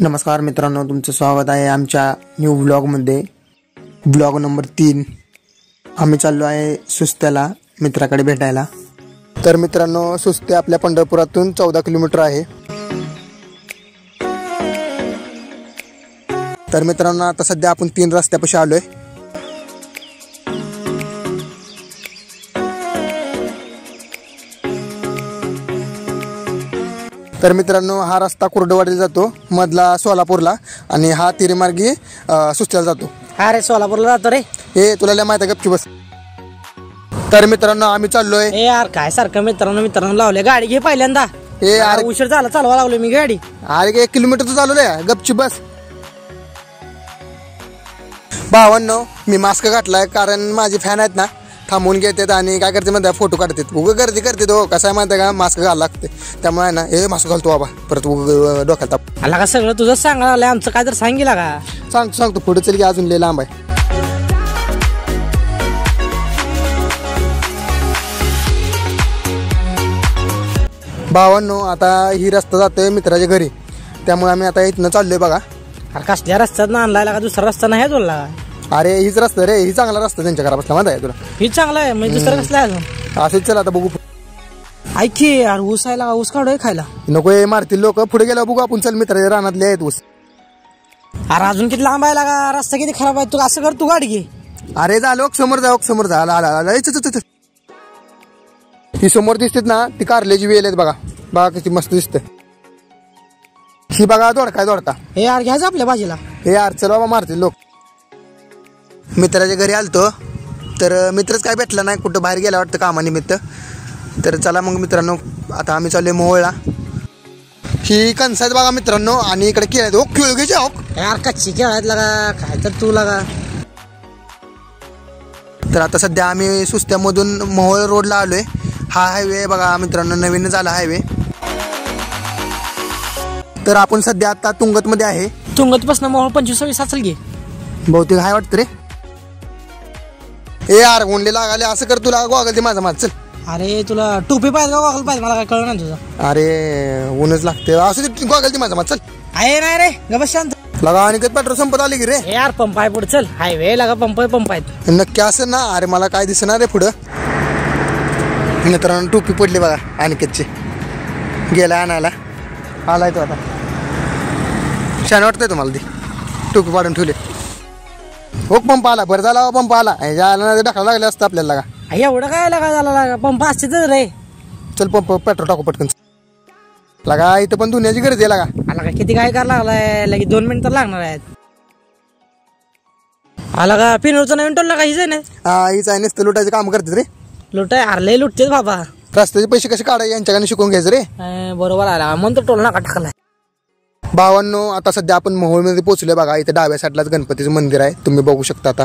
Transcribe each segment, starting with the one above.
नमस्कार मित्रांनो, तुमचं स्वागत आहे आमच्या न्यू व्लॉगमध्ये. Vlog number 3. आम्ही चाललो आहे सुस्त्याला मित्राकडे भेटायला. तर मित्रांनो, सुस्ते आपल्या पंढरपुरातून 14 किलोमीटर आहे. तर मित्रांनो, आता सध्या आपण 3 रस्त्यापाशी आलोय. तर मित्रांनो, हा रस्ता कुर्डवाडीला जातो, मधला सोलापूरला, आणि हा तिरीमार्गी सुस्त्याला जातो. अरे सोलापूरला जातो रे. हे तुला लय माहिती आहे, गपची बस. तर मित्रांनो, आम्ही चाललोय. ए यार काय सारखं मित्रांनो लावले. गाडी घे पहिल्यांदा. हे यार उशीर झाला, चालवा लागलो मी गाडी. अरे 1 किलोमीटर तर चालवलंय, गपची बस. भावांनो, मी मास्क घातलाय कारण माझे फॅन आहेत ना, थांबवून घेतात आणि काय करते म्हणतात, फोटो काढतात. उगं गर्दी करते तो. कसं आहे माहिती का, मास्क घालायला लागते. त्यामुळे ना हे मास्क घालतो बाबा, परत उगं डोक्यात ताप. आला का सगळं तुझंच सांगायला आलंय. आमचं काय तर सांगितलं का? सांगतो पुढे चल की, अजून लय लांब आहे. भावांनो, आता ही रस्ता जातोय मित्राच्या घरी, त्यामुळे आम्ही आता इथनं चाललोय बघा. अरे कसल्या रस्त्यात ना आणलाय का? दुसरा रस्ता नाही तुला? अरे हीच रस्ता रे, ही चांगला रस्ता त्यांच्या घरापासून, माहिती आहे तुला? ही चांगला आहे म्हणजे दुसरा कसला आहे अजून? असंच चल आता बघू. ऐक की यार, ऊस आहे, ऊस काढूय खायला. नको हे मारतील लोक. पुढे गेला बघू आपण. चल मित्राच्या रानातले आहेत ऊस. अरे अजून किती लांब आहे का? रस्ता किती खराब आहे. तू असं कर, तू गाडी घे. अरे झालं, समोर जा. आला. ही समोर दिसतेत ना, ती कारल्याची वेल आहेत बघा किती मस्त दिसते. ही बघा दोडका. हे यार घ्यायचं आपल्या भाजीला. हे यार चल बाबा, मारतील लोक. मित्राच्या घरी आलतो, तर मित्रच काय भेटला नाही, कुठं बाहेर गेला वाटतं कामानिमित्त. तर चला मग मित्रांनो, आता आम्ही चाललोय मोहोळला. ही कणस आहेत बघा मित्रांनो, आणि इकडे केळ घ्यायचे. यार कच्ची केळायत लागा, काय तर तू लागा. तर आता सध्या आम्ही सुस्त्यामधून मोहोळ रोडला आलोय. हा हायवे बघा मित्रांनो, नवीन झाला हायवे. तर आपण सध्या आता तुंगतमध्ये आहे. तुंगतपासून मोहोळ 25-26 असेल घे बहुतेक, हाय वाटतं रे. ए यार उनले लागले, असं कर, तुला गॉगल दे माझा चल. अरे तुला टोपी पाहिजे का गॉगल पाहिजे? मला काय कळलं नाही तुझं. अरे ऊनच लागते, असं ते गॉगल दे माझा चल. आहे नाही रे, गबस शांत लगा. आणि पेट्रोल संपत आली की रे. यार पंप आहे पुढे, चल. हायवे लागा, पंप आहेत. नक्की असं ना. अरे मला काय दिसणार रे पुढं. मित्रांनो, टोपी पडली बघा अनिकेतची. गेला आणायला, आलाय तो आता. छान वाटतंय तुम्हाला ती टोपी पाडून ठेवली. हो पंप आला, बरं झाला पंप आला. ढकला लागले असतं आपल्याला का. एवढं काय लागा झाला, पंप असते तर रे. चल पंप पेट्रोल टाकू पटकन लगा. इथं पण धुण्याची गरज आहे लागा. आला का? किती काय करायला लागलाय, लगेच 2 मिनिट तर लागणार आहेत. आला का? पिनूरचं नवीन टोल लागा. हीच आहे ना? हा, हीच आहे. नुसतं लुटायचं काम करते रे. लुटाय आरले लुटतेच बाबा. रस्त्याचे पैसे कसे काढायचे यांच्याकडे शिकून घ्यायचं रे. बरोबर आला म्हणतो टोल नाका टाकलाय. भावांनो, आता सध्या आपण मोहोळमध्ये पोहोचलोय बघा. इथे डाव्या साईडलाच गणपतीचं मंदिर आहे, तुम्ही बघू शकता. आता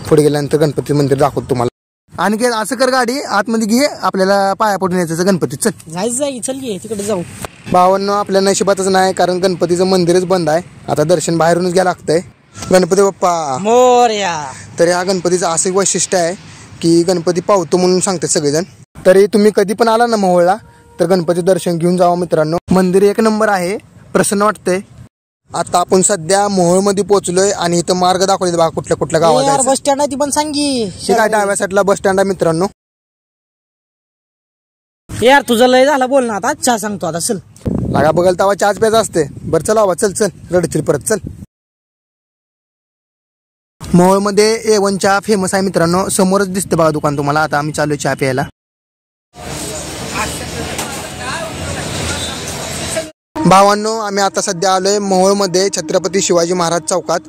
पुढे गेल्यानंतर गणपतीचं मंदिर दाखवतो तुम्हाला. आणि असं कर, गाडी आतमध्ये घे, आपल्याला पाया पडून यायचं गणपतीत. चल जायचं, चल घे तिकडे जाऊ. भावांनो, आपल्या नशिबातच नाही, कारण गणपतीचं मंदिरच बंद आहे. आता दर्शन बाहेरूनच घ्यायला लागतंय. गणपती बाप्पा मोरया. तर या गणपतीचं असं वैशिष्ट्य आहे की गणपती पावतो म्हणून सांगतात सगळेजण. तरी तुम्ही कधी पण आला ना मोहोळला, तर गणपती दर्शन घेऊन जावं मित्रांनो. मंदिर 1 नंबर आहे, प्रसन्न वाटतंय. आता आपण सध्या मोहोळमध्ये पोहोचलोय आणि इथं मार्ग दाखवले बघा, कुठल्या गावात बस स्टँड आहे, ती पण सांगी. काय डाव्या साईडला बस स्टँड आहे मित्रांनो. यार तुझं लय झाला बोल ना, आता चहा सांगतो आता. चल लागा, बघल तवा चहाच प्यायचा असते. बरं चला बाबा, चल रडतील परत. चल. मोहोळमध्ये A1 चहा फेमस आहे मित्रांनो. समोरच दिसते बघा दुकान तुम्हाला. आता आम्ही चालू चहा प्यायला. भावांनो, आम्ही आता सध्या आलोय मोहोळमध्ये छत्रपती शिवाजी महाराज चौकात.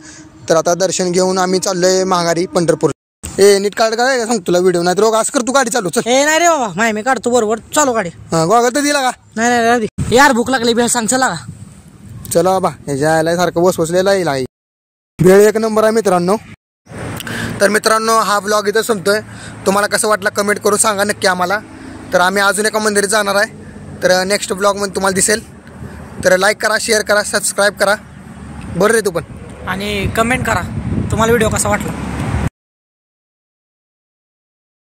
तर आता दर्शन घेऊन आम्ही चाललोय माघारी पंढरपूर. नीट काढ काय सांग तुला व्हिडिओ, नाही तर असं कर, तू गाडी चालू. चल. नाही रे बाबा, मी काढतो बरोबर. चालू गाडी. गोगल तर दिला का? नाही यार, भूक लागली, भेळ सांग. चला चला बाबा, ह्याच्या यायला सारखं बसलेला येईल. भेळ 1 नंबर आहे मित्रांनो. तर मित्रांनो, हा ब्लॉग इथं संपतोय. तुम्हाला कसं वाटलं कमेंट करून सांगा नक्की आम्हाला. तर आम्ही अजून एका मंदिरात जाणार आहे, तर नेक्स्ट ब्लॉगमध्ये तुम्हाला दिसेल. तर लाईक करा, शेअर करा, सबस्क्राईब करा. बरं रे तू पण. आणि कमेंट करा तुम्हाला व्हिडिओ कसा वाटला.